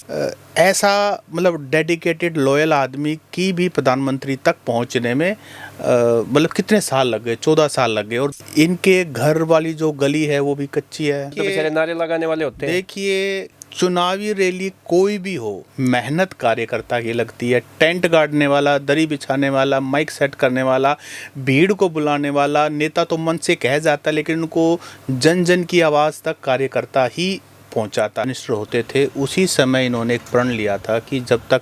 ऐसा मतलब dedicated loyal आदमी की भी प्रधानमंत्री तक पहुंचने में मतलब कितने साल लग गए, 14 साल लग गए। और इनके घर वाली जो गली है वो भी कच्ची है। तो बेचारे नारे लगाने वाले होते हैं। देखिए, चुनावी रैली कोई भी हो, मेहनत कार्यकर्ता की लगती है। टेंट गाड़ने वाला, दरी बिछाने वाला, माइक सेट करने वाला, भीड़ को बुलाने वाला, नेता तो मन से कह जाता लेकिन उनको जन जन की आवाज़ तक कार्यकर्ता ही पहुंचाता। मिनिस्टर होते थे उसी समय इन्होंने एक प्रण लिया था कि जब तक,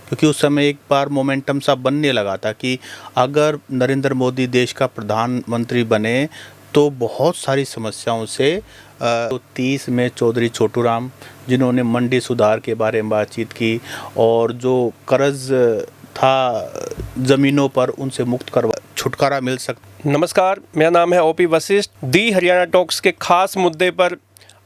क्योंकि उस समय एक बार मोमेंटम सा बनने लगा था कि अगर नरेंद्र मोदी देश का प्रधानमंत्री बने तो बहुत सारी समस्याओं से तो 30 में चौधरी छोटू राम, जिन्होंने मंडी सुधार के बारे में बातचीत की और जो कर्ज था ज़मीनों पर उनसे मुक्त करवा छुटकारा मिल सकता। नमस्कार, मेरा नाम है ओपी वशिष्ठ। दी हरियाणा टॉक्स के खास मुद्दे पर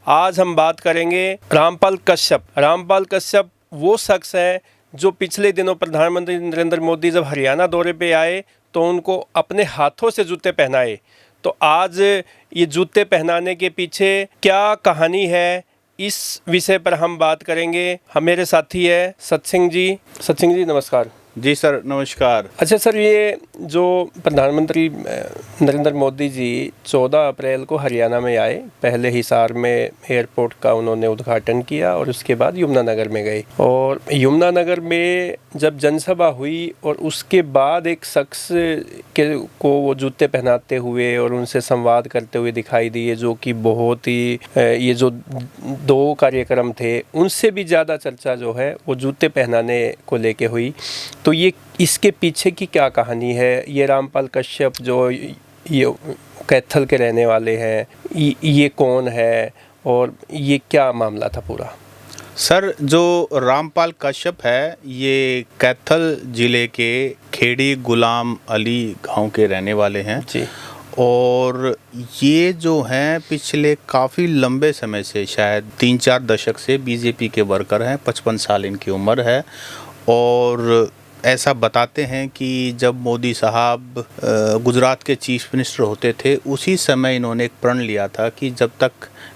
आज हम बात करेंगे रामपाल कश्यप। रामपाल कश्यप वो शख्स हैं जो पिछले दिनों प्रधानमंत्री नरेंद्र मोदी जब हरियाणा दौरे पे आए तो उनको अपने हाथों से जूते पहनाए। तो आज ये जूते पहनाने के पीछे क्या कहानी है, इस विषय पर हम बात करेंगे। हम मेरे साथी है सत्सिंह जी। सत्सिंह जी नमस्कार। जी सर नमस्कार। अच्छा सर, ये जो प्रधानमंत्री नरेंद्र मोदी जी 14 अप्रैल को हरियाणा में आए, पहले हिसार में एयरपोर्ट का उन्होंने उद्घाटन किया और उसके बाद यमुनानगर में गए। और यमुनानगर में जब जनसभा हुई और उसके बाद एक शख्स को वो जूते पहनाते हुए और उनसे संवाद करते हुए दिखाई दिए, जो कि बहुत ही ये जो दो कार्यक्रम थे उनसे भी ज़्यादा चर्चा जो है वो जूते पहनाने को लेके हुई। तो ये इसके पीछे की क्या कहानी है? ये रामपाल कश्यप जो ये कैथल के रहने वाले हैं, ये कौन है और ये क्या मामला था पूरा? सर, जो रामपाल कश्यप है ये कैथल ज़िले के खेड़ी गुलाम अली गांव के रहने वाले हैं जी। और ये जो हैं पिछले काफ़ी लंबे समय से, शायद 3-4 दशक से बीजेपी के वर्कर हैं। 55 साल इनकी उम्र है और ऐसा बताते हैं कि जब मोदी साहब गुजरात के चीफ मिनिस्टर होते थे उसी समय इन्होंने एक प्रण लिया था कि जब तक,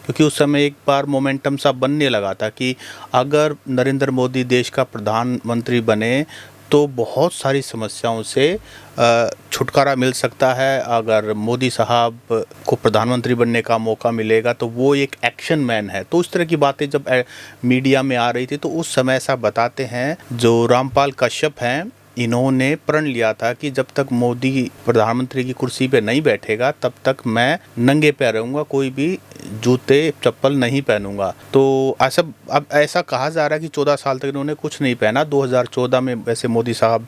क्योंकि उस समय एक बार मोमेंटम सा बनने लगा था कि अगर नरेंद्र मोदी देश का प्रधानमंत्री बने तो बहुत सारी समस्याओं से छुटकारा मिल सकता है। अगर मोदी साहब को प्रधानमंत्री बनने का मौका मिलेगा तो वो एक एक्शन मैन है। तो उस तरह की बातें जब मीडिया में आ रही थी तो उस समय ऐसा बताते हैं जो रामपाल कश्यप हैं, इन्होंने प्रण लिया था कि जब तक मोदी प्रधानमंत्री की कुर्सी पे नहीं बैठेगा तब तक मैं नंगे पैर रहूँगा, कोई भी जूते चप्पल नहीं पहनूंगा। तो अब ऐसा कहा जा रहा है कि 14 साल तक इन्होंने कुछ नहीं पहना। 2014 में वैसे मोदी साहब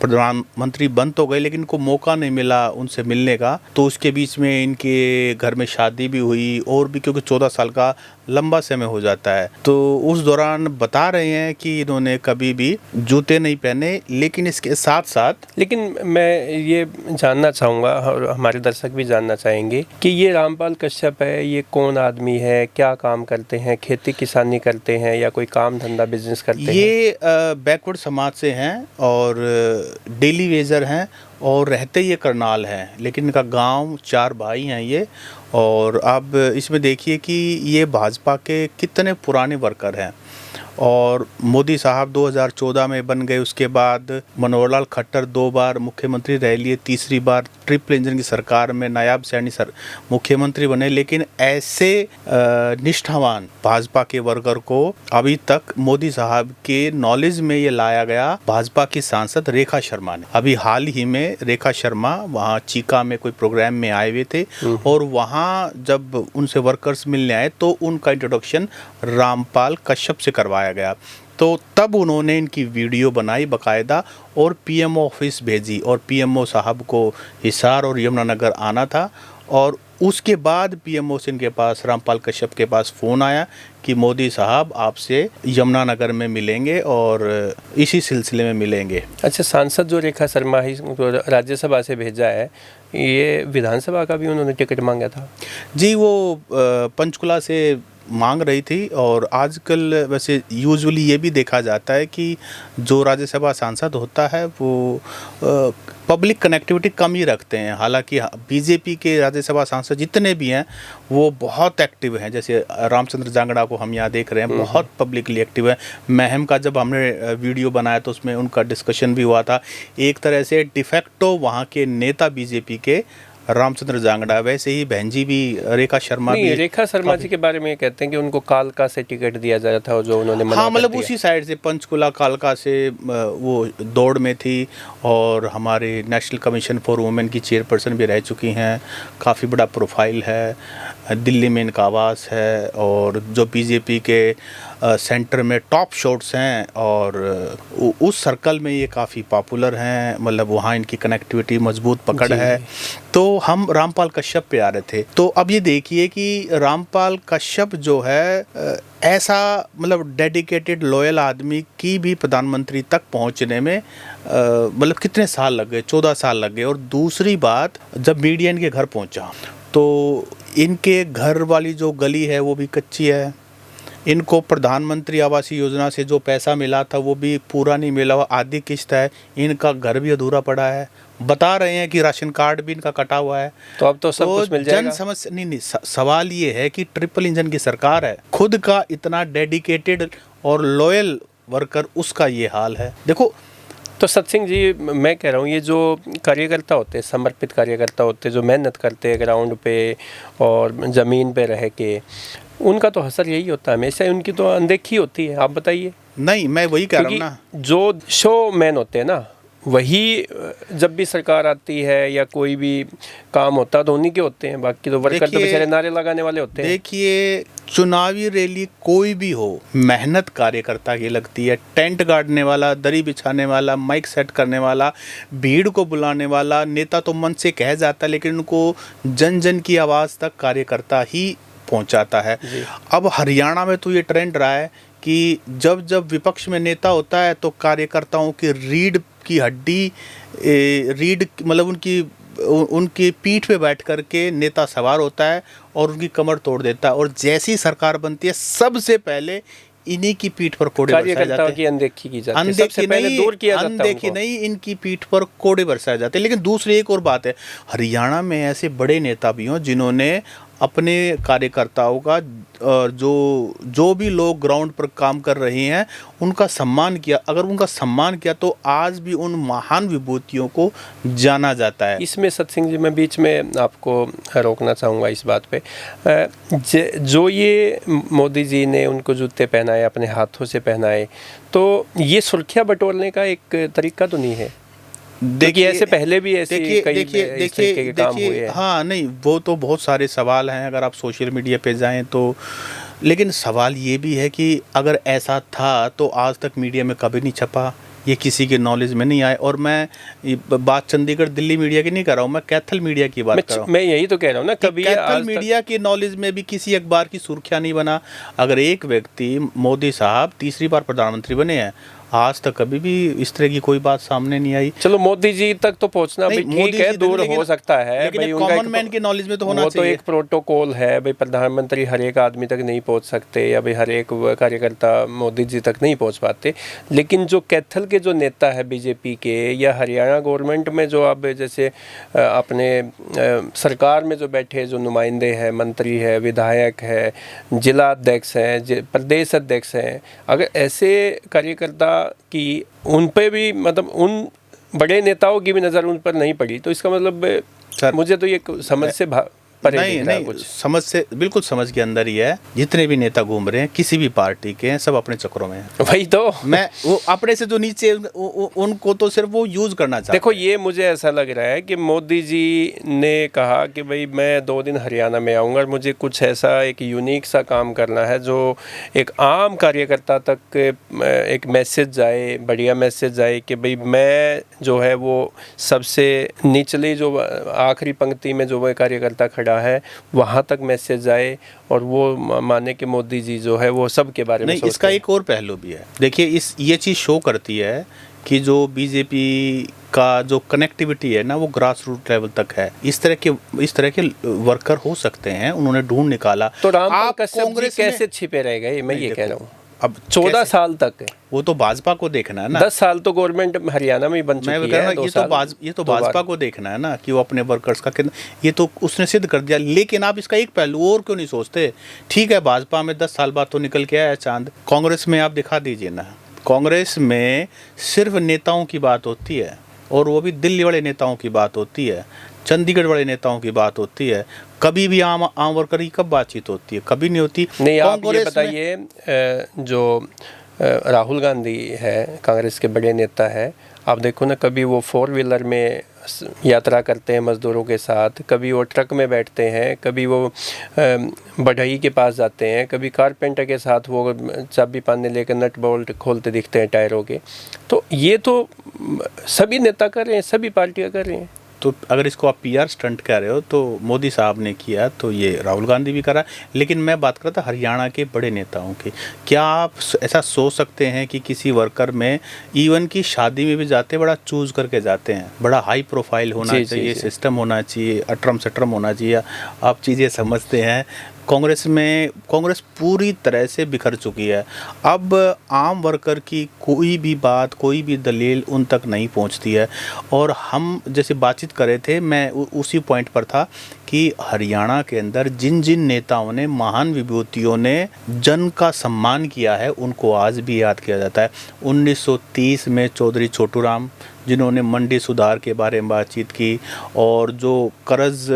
प्रधानमंत्री बन तो गए लेकिन इनको मौका नहीं मिला उनसे मिलने का। तो उसके बीच में इनके घर में शादी भी हुई और भी, क्योंकि 14 साल का लंबा समय हो जाता है। तो उस दौरान बता रहे हैं कि इन्होंने कभी भी जूते नहीं पहने। लेकिन इसके साथ साथ, लेकिन मैं ये जानना चाहूँगा और हमारे दर्शक भी जानना चाहेंगे कि ये रामपाल कश्यप है, ये कौन आदमी है, क्या काम करते हैं, खेती किसानी करते हैं या कोई काम धंधा बिजनेस करते हैं? ये बैकवर्ड समाज से हैं और डेली वेजर हैं और रहते ये करनाल हैं, लेकिन इनका गांव 4 भाई हैं ये। और अब इसमें देखिए कि ये भाजपा के कितने पुराने वर्कर हैं। और मोदी साहब 2014 में बन गए, उसके बाद मनोहर लाल खट्टर 2 बार मुख्यमंत्री रह लिए, तीसरी बार ट्रिपल इंजन की सरकार में नायाब सैनी मुख्यमंत्री बने। लेकिन ऐसे निष्ठावान भाजपा के वर्कर को अभी तक मोदी साहब के नॉलेज में ये लाया गया भाजपा की सांसद रेखा शर्मा ने। अभी हाल ही में रेखा शर्मा वहाँ चीका में कोई प्रोग्राम में आए हुए थे और वहाँ जब उनसे वर्कर्स मिलने आए तो उनका इंट्रोडक्शन रामपाल कश्यप से करवाया गया। तो तब उन्होंने इनकी वीडियो बनाई बाकायदा और पीएमओ ऑफिस भेजी और पीएमओ साहब को हिसार और यमुनानगर आना था। और उसके बाद पीएमओ से इनके पास, रामपाल कश्यप के पास फ़ोन आया कि मोदी साहब आपसे यमुनानगर में मिलेंगे और इसी सिलसिले में मिलेंगे। अच्छा, सांसद जो रेखा शर्मा ही राज्यसभा से भेजा है, ये विधानसभा का भी उन्होंने टिकट मांगा था? जी, वो पंचकुला से मांग रही थी। और आजकल वैसे यूजुअली ये भी देखा जाता है कि जो राज्यसभा सांसद होता है वो पब्लिक कनेक्टिविटी कम ही रखते हैं। हालांकि बीजेपी के राज्यसभा सांसद जितने भी हैं वो बहुत एक्टिव हैं। जैसे रामचंद्र जांगड़ा को हम यहाँ देख रहे हैं, बहुत पब्लिकली एक्टिव है। महम का जब हमने वीडियो बनाया तो उसमें उनका डिस्कशन भी हुआ था। एक तरह से डिफेक्टो वहाँ के नेता बीजेपी के रामचंद्र जांगड़ा, वैसे ही बहन जी भी रेखा शर्मा भी। रेखा शर्मा जी के बारे में कहते हैं कि उनको कालका से टिकट दिया जा रहा था, जो उन्होंने मना हाँ, कर मतलब दिया। उसी साइड से पंचकुला कालका से वो दौड़ में थी। और हमारे नेशनल कमीशन फॉर वुमेन की चेयरपर्सन भी रह चुकी हैं। काफ़ी बड़ा प्रोफाइल है, दिल्ली में इनका आवास है। और जो बीजेपी के सेंटर में टॉप शॉट्स हैं और उस सर्कल में ये काफ़ी पॉपुलर हैं। मतलब वहाँ इनकी कनेक्टिविटी मजबूत पकड़ है। तो हम रामपाल कश्यप पे आ रहे थे। तो अब ये देखिए कि रामपाल कश्यप जो है ऐसा मतलब डेडिकेटेड लॉयल आदमी की भी प्रधानमंत्री तक पहुंचने में मतलब कितने साल लग गए, 14 साल लग गए। और दूसरी बात, जब मीडिया इनके घर पहुंचा तो इनके घर वाली जो गली है वो भी कच्ची है। इनको प्रधानमंत्री आवास योजना से जो पैसा मिला था वो भी पूरा नहीं मिला, आधी किस्त है। इनका घर भी अधूरा पड़ा है। बता रहे हैं कि राशन कार्ड भी इनका कटा हुआ है। तो अब तो सब कुछ मिल जाएगा। जन समस्या नहीं, सवाल ये है कि ट्रिपल इंजन की सरकार है, खुद का इतना डेडिकेटेड और लॉयल वर्कर, उसका ये हाल है। देखो तो सत्सिंह जी, मैं कह रहा हूँ ये जो कार्यकर्ता होते हैं, समर्पित कार्यकर्ता होते हैं, जो मेहनत करते हैं ग्राउंड पे और ज़मीन पे रह के, उनका तो असर यही होता है हमेशा। उनकी तो अनदेखी होती है। आप बताइए। नहीं, मैं वही कह रहा हूँ ना, जो शो मैन होते हैं ना, वही जब भी सरकार आती है या कोई भी काम होता है तो उन्हीं के होते हैं। बाकी तो वर्कर तो बेचारे नारे लगाने वाले होते हैं। देखिए, चुनावी रैली कोई भी हो, मेहनत कार्यकर्ता की लगती है। टेंट गाड़ने वाला, दरी बिछाने वाला, माइक सेट करने वाला, भीड़ को बुलाने वाला, नेता तो मन से कह जाता है लेकिन उनको जन जन की आवाज़ तक कार्यकर्ता ही पहुंचाता है। अब हरियाणा में तो ये ट्रेंड रहा है कि जब जब विपक्ष में नेता होता है तो कार्यकर्ताओं की रीढ़ की हड्डी, रीढ़ मतलब उनकी पीठ पे बैठ करके नेता सवार होता है और उनकी कमर तोड़ देता है। और जैसी सरकार बनती है सबसे पहले इन्हीं की पीठ पर कोड़े बरसाए जाते हैं। की अनदेखी की जाती है, सबसे पहले दूर किया जाता है। अनदेखी नहीं, इनकी पीठ पर कोड़े बरसाए जाते हैं। लेकिन दूसरी एक और बात है, हरियाणा में ऐसे बड़े नेता भी हों जिन्होंने अपने कार्यकर्ताओं का और जो भी लोग ग्राउंड पर काम कर रहे हैं उनका सम्मान किया। अगर उनका सम्मान किया तो आज भी उन महान विभूतियों को जाना जाता है। इसमें सत्सिंह जी, मैं बीच में आपको रोकना चाहूँगा इस बात पे। जो ये मोदी जी ने उनको जूते पहनाए, अपने हाथों से पहनाए, तो ये सुर्खियाँ बटोरने का एक तरीका तो नहीं है? देखिए, ऐसे पहले भी ऐसे देखिए काम हुए हैं। हाँ, नहीं, वो तो बहुत सारे सवाल हैं अगर आप सोशल मीडिया पे जाएं तो। लेकिन सवाल ये भी है कि अगर ऐसा था तो आज तक मीडिया में कभी नहीं छपा, ये किसी के नॉलेज में नहीं आए। और मैं बात चंडीगढ़ दिल्ली मीडिया की नहीं कर रहा हूँ, मैं कैथल मीडिया की बात कर रहा हूँ। मैं यही तो कह रहा हूँ ना, कभी कैथल मीडिया के नॉलेज में भी किसी अखबार की सुर्खियाँ नहीं बना। अगर एक व्यक्ति, मोदी साहब तीसरी बार प्रधानमंत्री बने हैं, आज तक कभी भी इस तरह की कोई बात सामने नहीं आई। चलो, मोदी जी तक तो पहुंचना भी ठीक है, दूर हो सकता है, लेकिन कॉमन मैन की नॉलेज में तो होना चाहिए। वो तो एक प्रोटोकॉल है भाई, प्रधानमंत्री हर एक आदमी तक नहीं पहुंच सकते या भाई हर एक कार्यकर्ता मोदी जी तक नहीं पहुंच पाते। लेकिन जो कैथल के जो नेता है बीजेपी के, या हरियाणा गवर्नमेंट में जो अब जैसे अपने सरकार में जो बैठे जो नुमाइंदे हैं, मंत्री है, विधायक है, जिला अध्यक्ष हैं, प्रदेश अध्यक्ष हैं, अगर ऐसे कार्यकर्ता कि उन पे भी मतलब उन बड़े नेताओं की भी नज़र उन पर नहीं पड़ी, तो इसका मतलब मुझे तो ये समझ से नहीं, कुछ समझ से बिल्कुल समझ के अंदर ही है। जितने भी नेता घूम रहे हैं किसी भी पार्टी के हैं, सब अपने चक्रों में हैं। वही तो मैं वो अपने से जो नीचे उनको तो सिर्फ वो यूज करना चाहते हैं। देखो, ये मुझे ऐसा लग रहा है कि मोदी जी ने कहा कि भाई मैं 2 दिन हरियाणा में आऊँगा और मुझे कुछ ऐसा एक यूनिक सा काम करना है जो एक आम कार्यकर्ता तक एक मैसेज जाए, बढ़िया मैसेज जाए कि भाई मैं जो है वो सबसे निचली जो आखिरी पंक्ति में जो वो कार्यकर्ता खड़ा है वहाँ तक मैसेज जाए और वो माने कि मोदी जी जो है वो सब के बारे में सोचते हैं। इसका एक और पहलू भी है। देखिए, ये चीज़ शो करती है कि जो बीजेपी का जो कनेक्टिविटी है ना वो ग्रास रूट लेवल तक है। इस तरह के वर्कर हो सकते हैं, उन्होंने ढूंढ निकाला। तो रामपाल आप कश्यप जी कांग्रेस में कैसे छिपे रह गए, मैं ये कह रहा हूँ। अब 14 कैसे? साल तक है, वो तो भाजपा को देखना है ना। 10 साल तो गवर्नमेंट हरियाणा में ही बन मैं चुकी कह रहा है, हूँ 2 साल ये तो 2 बार। भाजपा को देखना है ना कि वो अपने वर्कर्स का कितना, ये तो उसने सिद्ध कर दिया। लेकिन आप इसका एक पहलू और क्यों नहीं सोचते? ठीक है, भाजपा में 10 साल बाद तो निकल के आया चांद, कांग्रेस में आप दिखा दीजिए ना। कांग्रेस में सिर्फ नेताओं की बात होती है, और वो भी दिल्ली वाले नेताओं की बात होती है, चंडीगढ़ वाले नेताओं की बात होती है। कभी भी आम वर्कर की कब बातचीत होती है? कभी नहीं होती। नहीं, आप ये कांग्रेस में बताइए, जो राहुल गांधी है, कांग्रेस के बड़े नेता है, आप देखो ना, कभी वो 4 व्हीलर में यात्रा करते हैं मज़दूरों के साथ, कभी वो ट्रक में बैठते हैं, कभी वो बढ़ई के पास जाते हैं, कभी कारपेंटर के साथ वो चाबी पाने लेकर नट बोल्ट खोलते दिखते हैं टायरों के। तो ये तो सभी नेता कर रहे हैं, सभी पार्टियां कर रही हैं। तो अगर इसको आप पीआर स्टंट कह रहे हो तो मोदी साहब ने किया, तो ये राहुल गांधी भी करा। लेकिन मैं बात कर रहा था हरियाणा के बड़े नेताओं की। क्या आप ऐसा सोच सकते हैं कि किसी वर्कर में, इवन की शादी में भी जाते बड़ा चूज करके जाते हैं, बड़ा हाई प्रोफाइल होना चाहिए, सिस्टम होना चाहिए, अटरम सटरम होना चाहिए, आप चीज़ें समझते हैं। कांग्रेस पूरी तरह से बिखर चुकी है। अब आम वर्कर की कोई भी बात, कोई भी दलील उन तक नहीं पहुंचती है। और हम जैसे बातचीत कर रहे थे, मैं उसी पॉइंट पर था कि हरियाणा के अंदर जिन जिन नेताओं ने, महान विभूतियों ने जन का सम्मान किया है, उनको आज भी याद किया जाता है। 1930 में चौधरी छोटू राम, जिन्होंने मंडी सुधार के बारे में बातचीत की, और जो कर्ज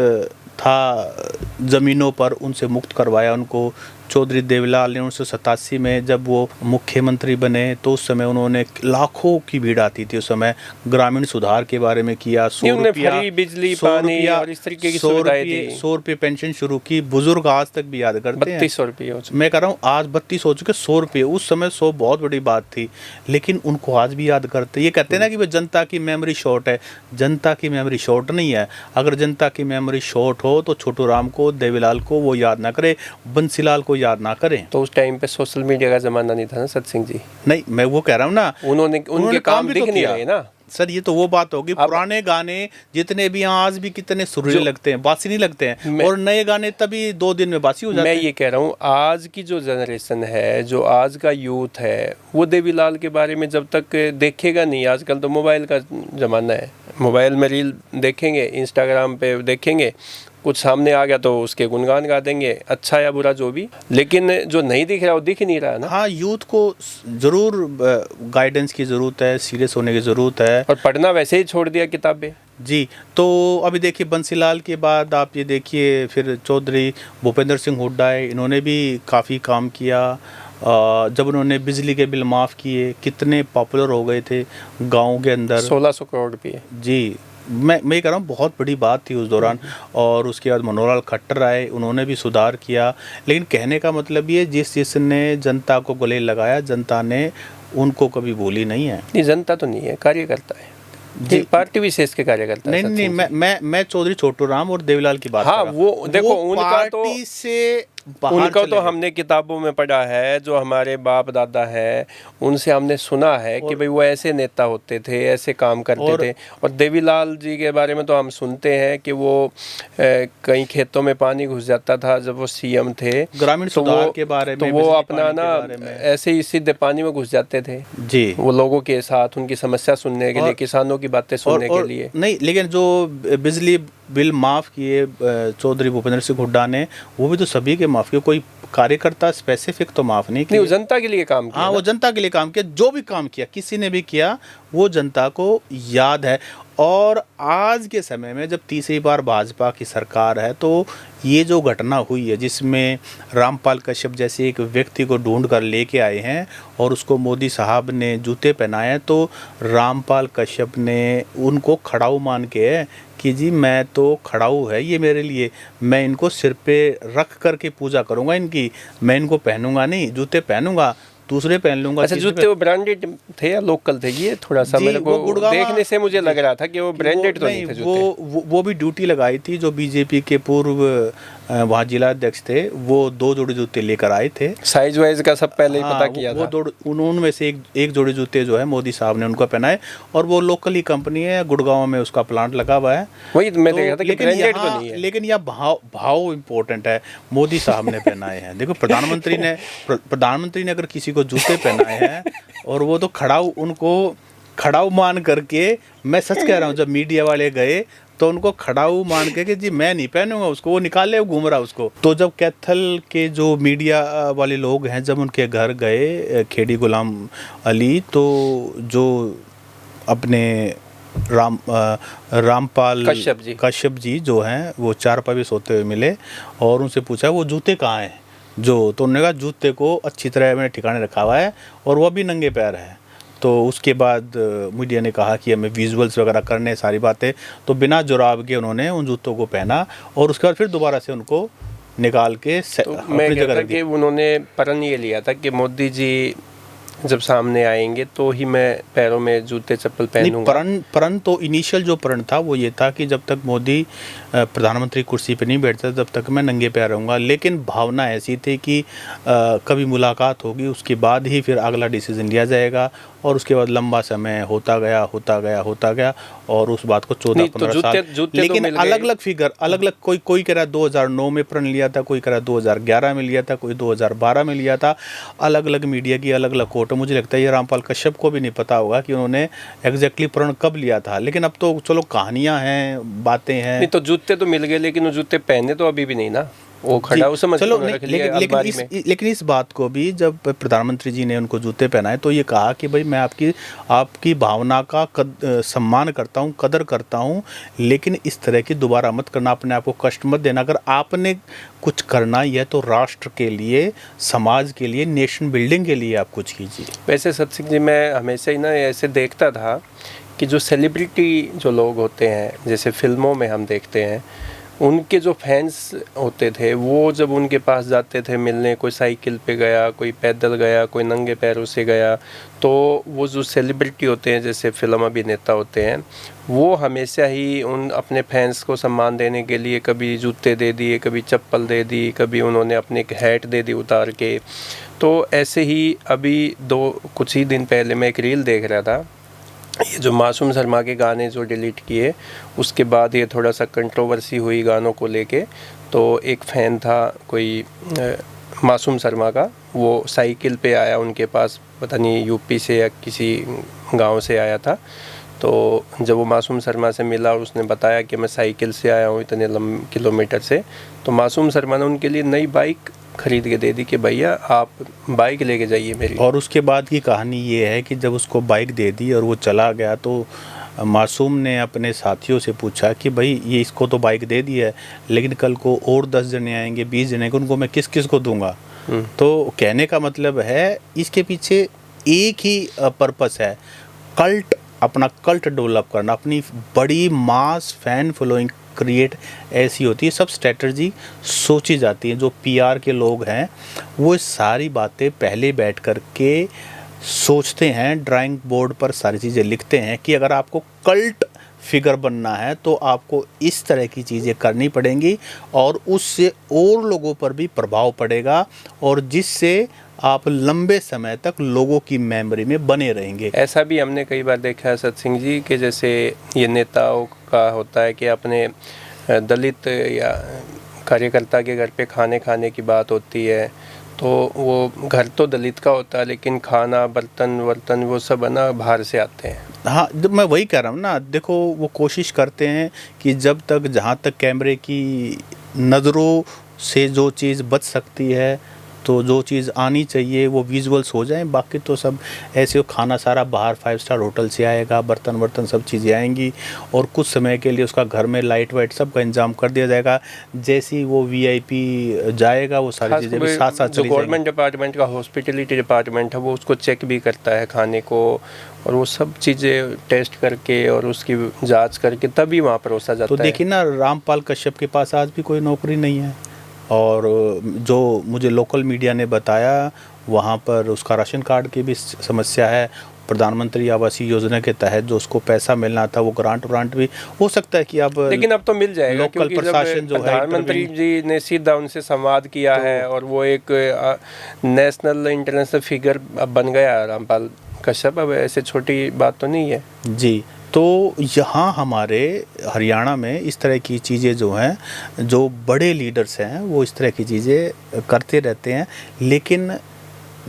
था ज़मीनों पर उनसे मुक्त करवाया उनको। चौधरी देवीलाल ने 1987 में जब वो मुख्यमंत्री बने तो उस समय उन्होंने, लाखों की भीड़ आती थी उस समय, ग्रामीण सुधार के बारे में किया। 100 रुपया बिजली, पानी और इस तरीके की सुविधाएं दी। 100 रुपये पेंशन शुरू की। बुजुर्ग आज तक भी याद करते हैं। 3200 रुपये मैं कह रहा हूँ आज 32 हो चुके। 100 रुपये उस समय 100 बहुत बड़ी बात थी, लेकिन उनको आज भी याद करते। ये कहते हैं ना कि वो जनता की मेमोरी शॉर्ट है। जनता की मेमोरी शॉर्ट नहीं है। अगर जनता की मेमोरी शॉर्ट हो तो छोटू राम को, देवीलाल को वो याद ना करे, बंसीलाल को याद ना करें। तो उस टाइम पे सोशल मीडिया का जमाना नहीं था ना सत सिंह जी। नहीं, मैं वो कह रहा हूँ ना, उनके काम भी दिख तो नहीं किया रहे ना सर। ये तो वो बात होगी, पुराने गाने जितने भी आज भी कितने सुरीले लगते हैं, बासी नहीं लगते हैं, और नए गाने तभी 2 दिन में बासी हो जाते हैं। मैं ये कह रहा हूँ, आज की जो जनरेशन है, जो आज का यूथ है, वो देवीलाल के बारे में जब तक देखेगा नहीं। आजकल तो मोबाइल का ज़माना है, मोबाइल में रील देखेंगे, इंस्टाग्राम पे देखेंगे, कुछ सामने आ गया तो उसके गुणगान गा देंगे, अच्छा या बुरा जो भी। लेकिन जो नहीं दिख रहा वो दिख नहीं रहा ना। हाँ, यूथ को ज़रूर गाइडेंस की ज़रूरत है, सीरियस होने की ज़रूरत है। और पढ़ना वैसे ही छोड़ दिया किताबें जी। तो अभी देखिए, बंसीलाल के बाद आप ये देखिए, फिर चौधरी भूपेंद्र सिंह हुड्डा है, इन्होंने भी काफ़ी काम किया। जब उन्होंने बिजली के बिल माफ़ किए, कितने पॉपुलर हो गए थे गाँव के अंदर। 1600 करोड़ रुपये। जी, मैं कह रहा हूँ बहुत बड़ी बात थी उस दौरान। और उसके बाद मनोहर खट्टर आए, उन्होंने भी सुधार किया। लेकिन कहने का मतलब ये, जिसने जनता को गले लगाया, जनता ने उनको कभी भूली नहीं है। नहीं, जनता तो नहीं है, कार्यकर्ता है जी, पार्टी विशेष के कार्यकर्ता। नहीं, मैं चौधरी छोटू राम और देवीलाल की बात हाँ, कर रहा। वो देखो, उनका तो पार्टी से उनका तो हमने किताबों में पढ़ा है, जो हमारे बाप दादा है उनसे हमने सुना है कि भाई वो ऐसे नेता होते थे, ऐसे काम करते थे। और देवीलाल जी के बारे में तो हम सुनते हैं कि वो कई खेतों में पानी घुस जाता था जब वो सीएम थे। ग्रामीण सुधार के बारे में, तो वो अपना ना ऐसे ही सीधे पानी में घुस जाते थे जी, वो लोगों के साथ, उनकी समस्या सुनने के लिए, किसानों की बातें सुनने के लिए। नहीं, लेकिन जो बिजली बिल माफ़ किए चौधरी भूपेंद्र सिंह हुड्डा ने, वो भी तो सभी के माफ़ किए, कोई कार्यकर्ता स्पेसिफिक तो माफ़ नहीं किया। वो जनता के लिए काम किया। हाँ, वो जनता के लिए काम किया। जो भी काम किया, किसी ने भी किया, वो जनता को याद है। और आज के समय में जब तीसरी बार भाजपा की सरकार है, तो ये जो घटना हुई है जिसमें रामपाल कश्यप जैसे एक व्यक्ति को ढूंढ कर लेके आए हैं और उसको मोदी साहब ने जूते पहनाए, तो रामपाल कश्यप ने उनको खड़ाऊ मान के कि जी मैं तो खड़ाऊ है ये मेरे लिए, मैं इनको सिर पे रख कर के पूजा करूँगा इनकी, मैं इनको पहनूंगा नहीं, जूते पहनूंगा, दूसरे पहन लूंगा। अच्छा, जूते वो ब्रांडेड थे या लोकल थे? ये थोड़ा सा मेरे को देखने से मुझे लग रहा था कि वो ब्रांडेड तो नहीं थे जूते। वो भी ड्यूटी लगाई थी जो बीजेपी के पूर्व वहाँ जिला अध्यक्ष थे, वो 2 जोड़ी जूते लेकर आए थे। साइज वाइज का सब पहले ही हाँ, पता किया था। उनमें से एक जोड़ी जूते जो है मोदी साहब ने उनको पहनाए, और वो लोकली कंपनी है, गुड़गांव में उसका प्लांट लगा हुआ है। वही मैं देख रहा था कि लेकिन ब्रांडेड तो यहाँ नहीं है। लेकिन यह भाव इम्पोर्टेंट है, मोदी साहब ने पहनाए हैं। देखो प्रधानमंत्री ने अगर किसी को जूते पहनाए हैं और वो तो खड़ाऊ मान करके, मैं सच कह रहा हूँ, जब मीडिया वाले गए तो उनको खड़ाऊ मान के कि जी मैं नहीं पहनूंगा उसको, वो निकाले, वो घूम रहा उसको। तो जब कैथल के जो मीडिया वाले लोग हैं जब उनके घर गए, खेड़ी गुलाम अली, तो जो अपने रामपाल कश्यप जी जो हैं, वो चारपाई पे सोते हुए मिले और उनसे पूछा वो जूते कहाँ हैं तो उन्होंने कहा जूते को अच्छी तरह मैंने ठिकाने रखा हुआ है और वो भी नंगे पैर है। तो उसके बाद मीडिया ने कहा कि हमें विजुअल्स वगैरह करने सारी बातें, तो बिना जुराब के उन्होंने उन जूतों को पहना और उसके बाद फिर दोबारा से उनको निकाल के तो मैं कहता कि उन्होंने प्रण ये लिया था कि मोदी जी जब सामने आएंगे तो ही मैं पैरों में जूते चप्पल पहनूंगा। प्रण तो इनिशियल जो प्रण था वो ये था कि जब तक मोदी प्रधानमंत्री कुर्सी पे नहीं बैठता तब तक मैं नंगे पैर रहूँगा, लेकिन भावना ऐसी थी कि कभी मुलाकात होगी, उसके बाद ही फिर अगला डिसीजन लिया जाएगा। और उसके बाद लंबा समय होता गया और उस बात को 14-15 साल, लेकिन अलग अलग कोई कह रहा है 2009 में प्रण लिया था, कोई कह रहा है 2011 में लिया था, कोई 2012 में लिया था। अलग अलग मीडिया की अलग अलग कोट। मुझे लगता है ये रामपाल कश्यप को भी नहीं पता होगा कि उन्होंने एग्जैक्टली प्रण कब लिया था, लेकिन अब तो चलो कहानियां हैं, बातें हैं। नहीं तो जूते तो मिल गए, लेकिन वो जूते पहने तो अभी भी नहीं ना, वो खड़ा उस समझ चलो रख नहीं, लेकिन इस बात को भी जब प्रधानमंत्री जी ने उनको जूते पहनाए तो ये कहा कि भाई मैं आपकी भावना का सम्मान करता हूँ, कदर करता हूँ, लेकिन इस तरह की दोबारा मत करना, अपने आप को कष्ट मत देना। अगर आपने कुछ करना ही है तो राष्ट्र के लिए, समाज के लिए, नेशन बिल्डिंग के लिए आप कुछ कीजिए। वैसे सत सिंह जी, मैं हमेशा ही ना ऐसे देखता था कि जो सेलिब्रिटी जो लोग होते हैं, जैसे फिल्मों में हम देखते हैं, उनके जो फैंस होते थे वो जब उनके पास जाते थे मिलने, कोई साइकिल पे गया, कोई पैदल गया, कोई नंगे पैरों से गया, तो वो जो सेलिब्रिटी होते हैं, जैसे फिल्म अभिनेता होते हैं, वो हमेशा ही उन अपने फैंस को सम्मान देने के लिए कभी जूते दे दिए, कभी चप्पल दे दी, कभी उन्होंने अपने एक हैट दे दी उतार के। तो ऐसे ही अभी कुछ ही दिन पहले मैं एक रील देख रहा था, ये जो मासूम शर्मा के गाने जो डिलीट किए, उसके बाद ये थोड़ा सा कंट्रोवर्सी हुई गानों को लेके। तो एक फ़ैन था कोई मासूम शर्मा का, वो साइकिल पे आया उनके पास, पता नहीं यूपी से या किसी गांव से आया था। तो जब वो मासूम शर्मा से मिला और उसने बताया कि मैं साइकिल से आया हूँ इतने लंबे किलोमीटर से, तो मासूम शर्मा ने उनके लिए नई बाइक खरीद के दे दी कि भैया आप बाइक लेके जाइए मेरी। और उसके बाद की कहानी ये है कि जब उसको बाइक दे दी और वो चला गया तो मासूम ने अपने साथियों से पूछा कि भाई ये इसको तो बाइक दे दी है, लेकिन कल को और 10 जने आएंगे, 20 जने, उनको मैं किस किस को दूंगा। तो कहने का मतलब है इसके पीछे एक ही पर्पस है, अपना कल्ट डेवलप करना, अपनी बड़ी मास फैन फॉलोइंग क्रिएट ऐसी होती है। सब स्ट्रेटजी सोची जाती है। जो पीआर के लोग हैं वो सारी बातें पहले बैठ कर के सोचते हैं, ड्राइंग बोर्ड पर सारी चीज़ें लिखते हैं कि अगर आपको कल्ट फिगर बनना है तो आपको इस तरह की चीज़ें करनी पड़ेंगी और उससे और लोगों पर भी प्रभाव पड़ेगा और जिससे आप लंबे समय तक लोगों की मेमोरी में बने रहेंगे। ऐसा भी हमने कई बार देखा है सत सिंह जी कि जैसे ये नेताओं का होता है कि अपने दलित या कार्यकर्ता के घर पे खाने की बात होती है, तो वो घर तो दलित का होता है लेकिन खाना बर्तन वो सब है ना बाहर से आते हैं। हाँ, मैं वही कह रहा हूँ ना, देखो वो कोशिश करते हैं कि जब तक जहाँ तक कैमरे की नज़रों से जो चीज़ बच सकती है, तो जो चीज़ आनी चाहिए वो विजुअल्स हो जाएं, बाकी तो सब ऐसे खाना सारा बाहर 5 स्टार होटल से आएगा, बर्तन सब चीज़ें आएंगी और कुछ समय के लिए उसका घर में लाइट वाइट सब का इंतजाम कर दिया जाएगा। जैसे ही वो वीआईपी जाएगा वो सारी चीज़ें भी साथ साथ चली जाएंगी। गवर्नमेंट डिपार्टमेंट का हॉस्पिटलिटी डिपार्टमेंट है, वो उसको चेक भी करता है खाने को और वो सब चीज़ें टेस्ट करके और उसकी जाँच करके तभी वहाँ परोसा जाता है। तो देखिए ना, रामपाल कश्यप के पास आज भी कोई नौकरी नहीं है और जो मुझे लोकल मीडिया ने बताया वहाँ पर उसका राशन कार्ड की भी समस्या है, प्रधानमंत्री आवास योजना के तहत जो उसको पैसा मिलना था वो ग्रांट भी हो सकता है कि अब, लेकिन अब तो मिल जाएगा लोकल क्योंकि प्रशासन जब जो है प्रधानमंत्री जी ने सीधा उनसे संवाद किया है और वो एक नेशनल इंटरनेशनल फिगर अब बन गया रामपाल कश्यप। अब ऐसे छोटी बात तो नहीं है जी। तो यहाँ हमारे हरियाणा में इस तरह की चीज़ें जो हैं, जो बड़े लीडर्स हैं वो इस तरह की चीज़ें करते रहते हैं, लेकिन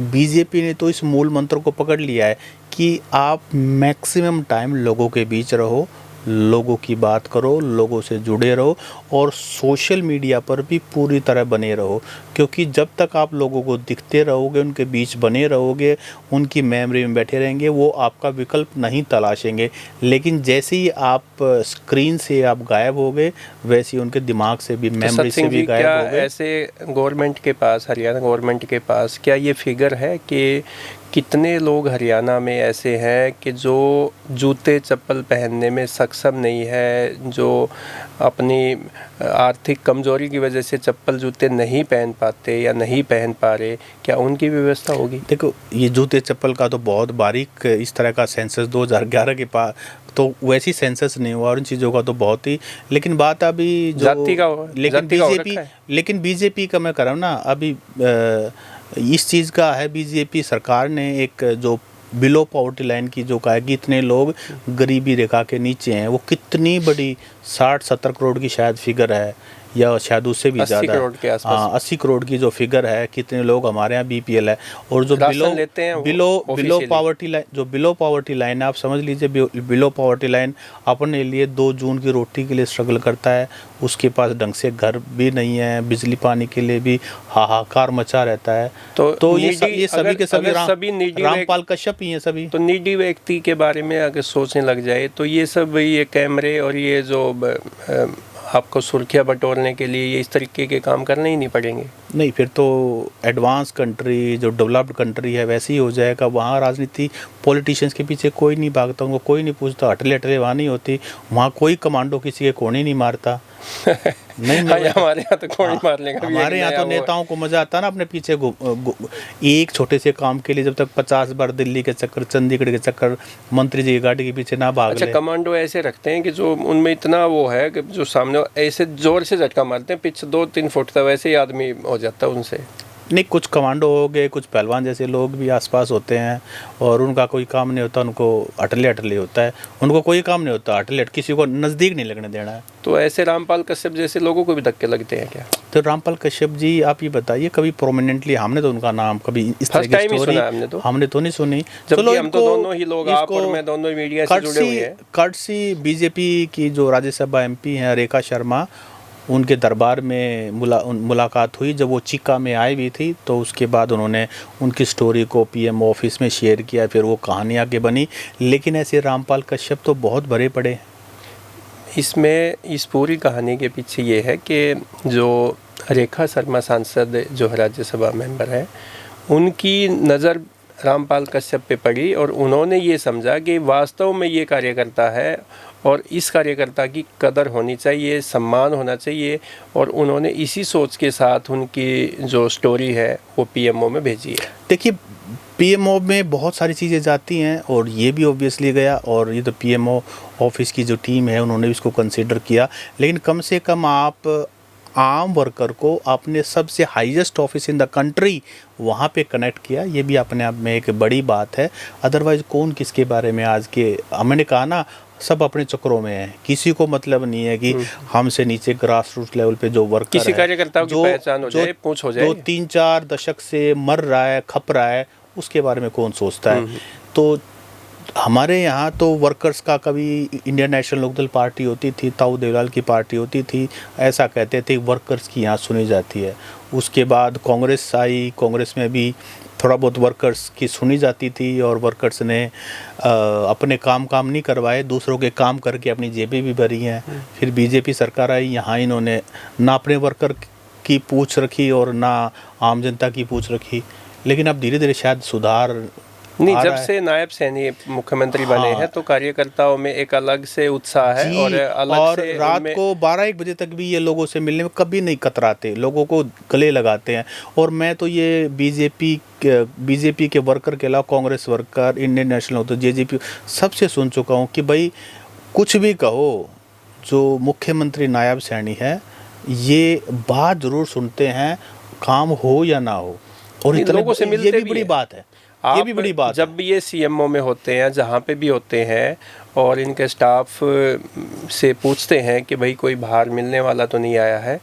बीजेपी ने तो इस मूल मंत्र को पकड़ लिया है कि आप मैक्सिमम टाइम लोगों के बीच रहो, लोगों की बात करो, लोगों से जुड़े रहो और सोशल मीडिया पर भी पूरी तरह बने रहो, क्योंकि जब तक आप लोगों को दिखते रहोगे, उनके बीच बने रहोगे, उनकी मेमोरी में बैठे रहेंगे, वो आपका विकल्प नहीं तलाशेंगे। लेकिन जैसे ही आप स्क्रीन से आप गायब हो गए, वैसे ही उनके दिमाग से भी, मेमोरी से भी गायब हो गए। ऐसे गवर्नमेंट के पास, हरियाणा गवर्नमेंट के पास क्या ये फिगर है कि कितने लोग हरियाणा में ऐसे हैं कि जो जूते चप्पल पहनने में सक्षम नहीं है, जो अपनी आर्थिक कमजोरी की वजह से चप्पल जूते नहीं पहन पाते या नहीं पहन पा रहे, क्या उनकी व्यवस्था होगी? देखो, ये जूते चप्पल का तो बहुत बारीक इस तरह का सेंसस 2011 के पास तो वैसी सेंसस नहीं हुआ और इन चीज़ों का तो बहुत ही, लेकिन बात अभी जो जाति का होगा, लेकिन बीजेपी का मैं कर रहा हूँ ना, अभी इस चीज़ का है, बीजेपी सरकार ने एक जो बिलो पॉवर्टी लाइन की जो कहा है कि इतने लोग गरीबी रेखा के नीचे हैं, वो कितनी बड़ी 60-70 करोड़ की शायद फिगर है या शायद उससे भी ज़्यादा, 80 करोड़ की जो फिगर है, कितने लोग हमारे यहाँ बीपीएल है। और जो बिलो पॉवर्टी लाइन है, आप समझ लीजिए बिलो पॉवर्टी लाइन अपने लिए 2 जून की रोटी के लिए स्ट्रगल करता है, उसके पास ढंग से घर भी नहीं है, बिजली पानी के लिए भी हाहाकार मचा रहता है। तो ये सभी के सभी रामपाल कश्यप ही हैं सभी। तो नीडी व्यक्ति के बारे में अगर सोचने लग जाए तो ये सब, ये कैमरे और ये जो आपको सुर्खियाँ बटोरने के लिए ये इस तरीके के काम करने ही नहीं पड़ेंगे। नहीं, फिर तो एडवांस कंट्री, जो डेवलप्ड कंट्री है वैसे ही हो जाएगा। वहाँ राजनीति, पॉलिटिशियंस के पीछे कोई नहीं भागता, उनको कोई नहीं पूछता, हटले वहाँ नहीं होती, वहाँ कोई कमांडो किसी के कोने नहीं मारता। नहीं हमारे यहाँ तो कौन मार लेगा। हमारे यहाँ तो नेताओं को मजा आता है ना अपने पीछे एक छोटे से काम के लिए जब तक 50 बार दिल्ली के चक्कर, चंडीगढ़ के चक्कर, मंत्री जी की गाड़ी के पीछे ना भाग ले। कमांडो ऐसे रखते हैं कि जो उनमें इतना वो है कि जो सामने ऐसे जोर से झटका मारते हैं, पीछे 2-3 फुट तक वैसे ही आदमी हो जाता है उनसे। नहीं, कुछ कमांडो हो गए, कुछ पहलवान जैसे लोग भी आसपास होते हैं और उनका कोई काम नहीं होता, उनको अटले होता है, उनको कोई काम नहीं होता, अटले किसी को नज़दीक नहीं लगने देना है। तो ऐसे रामपाल कश्यप जैसे लोगों को भी धक्के लगते हैं क्या? तो रामपाल कश्यप जी, आप ये बताइए, कभी प्रोमिनेंटली हमने तो उनका नाम कभी इस तरह की स्टोरी हमने तो नहीं सुनी। चलो, हम तो दोनों ही लोग, आप और मैं दोनों मीडिया से जुड़े हुए हैं। कर्टसी बीजेपी की जो राज्यसभा एमपी हैं रेखा शर्मा, उनके दरबार में मुलाकात हुई जब वो चिक्का में आई भी थी, तो उसके बाद उन्होंने उनकी स्टोरी को पीएम ऑफिस में शेयर किया, फिर वो कहानी आगे बनी। लेकिन ऐसे रामपाल कश्यप तो बहुत भरे पड़े। इसमें इस पूरी कहानी के पीछे ये है कि जो रेखा शर्मा सांसद जो राज्यसभा मेंबर है, उनकी नज़र रामपाल कश्यप पे पड़ी और उन्होंने ये समझा कि वास्तव में ये कार्यकर्ता है और इस कार्यकर्ता की कदर होनी चाहिए, सम्मान होना चाहिए, और उन्होंने इसी सोच के साथ उनकी जो स्टोरी है वो पीएमओ में भेजी है। देखिए, पीएमओ में बहुत सारी चीज़ें जाती हैं और ये भी ऑब्वियसली गया, और ये तो पीएमओ ऑफिस की जो टीम है उन्होंने भी इसको कंसीडर किया। लेकिन कम से कम आप आम वर्कर को अपने सबसे highest office in the country वहाँ पे कनेक्ट किया, ये भी अपने आप में एक बड़ी बात है। अदरवाइज़ कौन किसके बारे में आज के, मैंने कहा ना, सब अपने चक्रों में है, किसी को मतलब नहीं है कि हमसे नीचे ग्रास रूट लेवल पे जो वर्कर किसी कार्यकर्ता की पहचान हो जाए, पूछ हो जाए, जो 3-4 दशक से मर रहा है, खप रहा है, उसके बारे में कौन सोचता है। तो हमारे यहाँ तो वर्कर्स का, कभी इंडियन नेशनल लोकदल पार्टी होती थी, ताऊ देवलाल की पार्टी होती थी, ऐसा कहते थे वर्कर्स की यहाँ सुनी जाती है। उसके बाद कांग्रेस आई, कांग्रेस में भी थोड़ा बहुत वर्कर्स की सुनी जाती थी और वर्कर्स ने अपने काम नहीं करवाए, दूसरों के काम करके अपनी जेबें भी भरी हैं। फिर बीजेपी सरकार आई, यहाँ इन्होंने ना अपने वर्कर की पूछ रखी और ना आम जनता की पूछ रखी। लेकिन अब धीरे धीरे शायद सुधार नहीं, आ जब रहा है। से नायब सैनी मुख्यमंत्री बने हाँ। हैं तो कार्यकर्ताओं में एक अलग से उत्साह है जी, और अलग और से रात उनमें को 12-1 बजे तक भी ये लोगों से मिलने में कभी नहीं कतराते, लोगों को गले लगाते हैं। और मैं तो ये बीजेपी के वर्कर के अलावा कांग्रेस वर्कर, इंडियन नेशनल तो जेजेपी सबसे सुन चुका हूँ कि भाई कुछ भी कहो, जो मुख्यमंत्री नायब सैनी है ये बात ज़रूर सुनते हैं, काम हो या ना हो। और नहीं, इतने लोगों से ये मिलते भी भी बड़ी हैं। बात है, ये आप भी बड़ी बात है। जब भी ये सीएमओ में होते हैं, जहाँ पे भी होते हैं और इनके स्टाफ से पूछते हैं कि भाई कोई बाहर मिलने वाला तो नहीं आया है,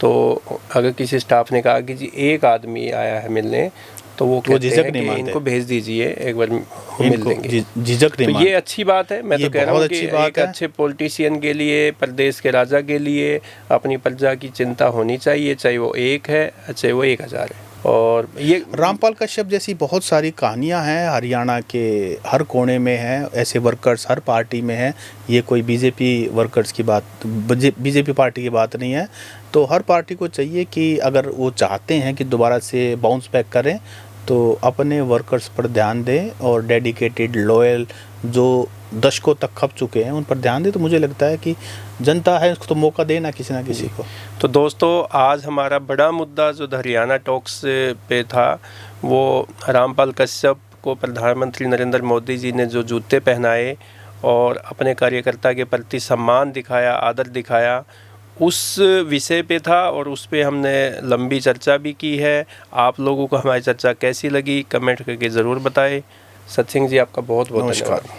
तो अगर किसी स्टाफ ने कहा कि जी एक आदमी आया है मिलने, तो वो कहते झिझक हैं नहीं कि मानते। इनको भेज दीजिए, एक बार वो मिल इनको लेंगे। झिझक तो नहीं ये मानते। अच्छी बात है। मैं ये तो कह रहा बहुत हूँ कि अच्छी बात एक है। अच्छे पॉलिटिशियन के लिए, प्रदेश के राजा के लिए अपनी प्रजा की चिंता होनी चाहिए, चाहे वो एक है चाहे वो 1000 है। और ये रामपाल कश्यप जैसी बहुत सारी कहानियां हैं, हरियाणा के हर कोने में हैं, ऐसे वर्कर्स हर पार्टी में हैं। ये कोई बीजेपी वर्कर्स की बात, बीजेपी पार्टी की बात नहीं है। तो हर पार्टी को चाहिए कि अगर वो चाहते हैं कि दोबारा से बाउंस बैक करें तो अपने वर्कर्स पर ध्यान दें और डेडिकेटेड, लॉयल जो दशकों तक खप चुके हैं उन पर ध्यान दें। तो मुझे लगता है कि जनता है, उसको तो मौका देना किसी ना किसी को। तो दोस्तों, आज हमारा बड़ा मुद्दा जो हरियाणा टॉक्स पे था, वो रामपाल कश्यप को प्रधानमंत्री नरेंद्र मोदी जी ने जो जूते पहनाए और अपने कार्यकर्ता के प्रति सम्मान दिखाया, आदर दिखाया, उस विषय पे था। और उस पे हमने लंबी चर्चा भी की है। आप लोगों को हमारी चर्चा कैसी लगी कमेंट करके ज़रूर बताएं। सत सिंह जी, आपका बहुत बहुत नमस्कार। धन्यवाद।